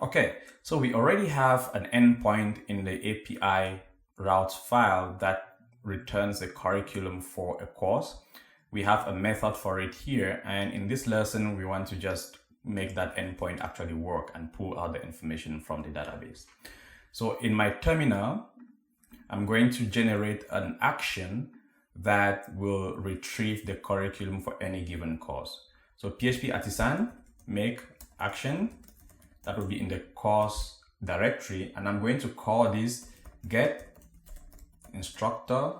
Okay, so we already have an endpoint in the API routes file that returns the curriculum for a course. We have a method for it here, and in this lesson, we want to just make that endpoint actually work and pull out the information from the database. So in my terminal, I'm going to generate an action that will retrieve the curriculum for any given course. So PHP artisan make action that will be in the course directory, and I'm going to call this get instructor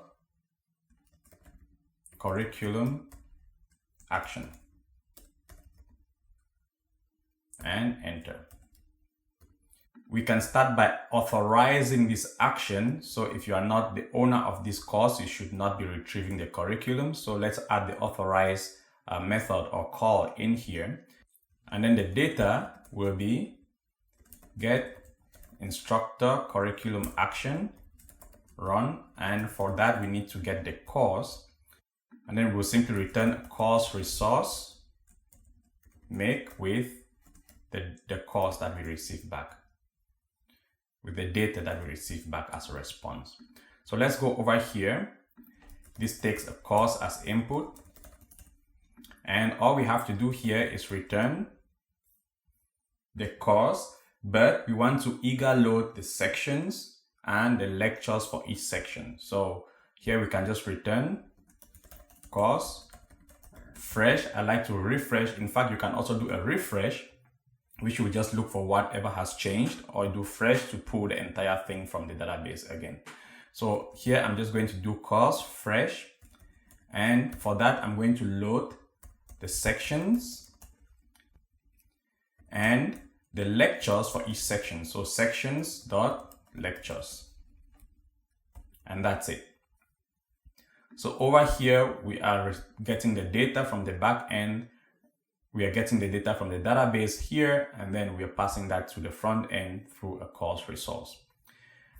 curriculum action and enter. We can start by authorizing this action. So if you are not the owner of this course, you should not be retrieving the curriculum. So let's add the authorize method or call in here. And then the data will be get instructor curriculum action run. And for that, we need to get the course. And then we'll simply return course resource make with the course that we receive back, with the data that we receive back as a response. So let's go over here. This takes a course as input. And all we have to do here is return the course, but we want to eager load the sections and the lectures for each section. So here we can just return course fresh. I like to refresh. In fact, you can also do a refresh, which will just look for whatever has changed, or do fresh to pull the entire thing from the database again. So here I'm just going to do course fresh. And for that, I'm going to load the sections and the lectures for each section. So sections.lectures. And that's it. So over here, we are getting the data from the back end. We are getting the data from the database here, and then we are passing that to the front end through a course resource.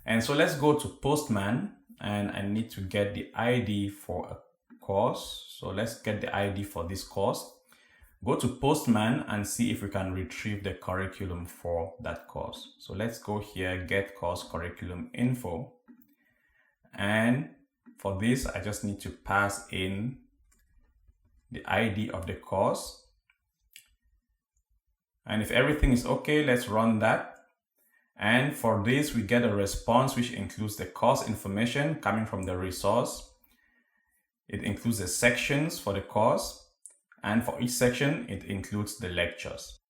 And so let's go to Postman, and I need to get the ID for a course. So let's get the ID for this course. Go to Postman and see if we can retrieve the curriculum for that course. So let's go here, get course curriculum info. And for this, I just need to pass in the ID of the course. And if everything is okay, let's run that. And for this, we get a response which includes the course information coming from the resource. It includes the sections for the course. And for each section, it includes the lectures.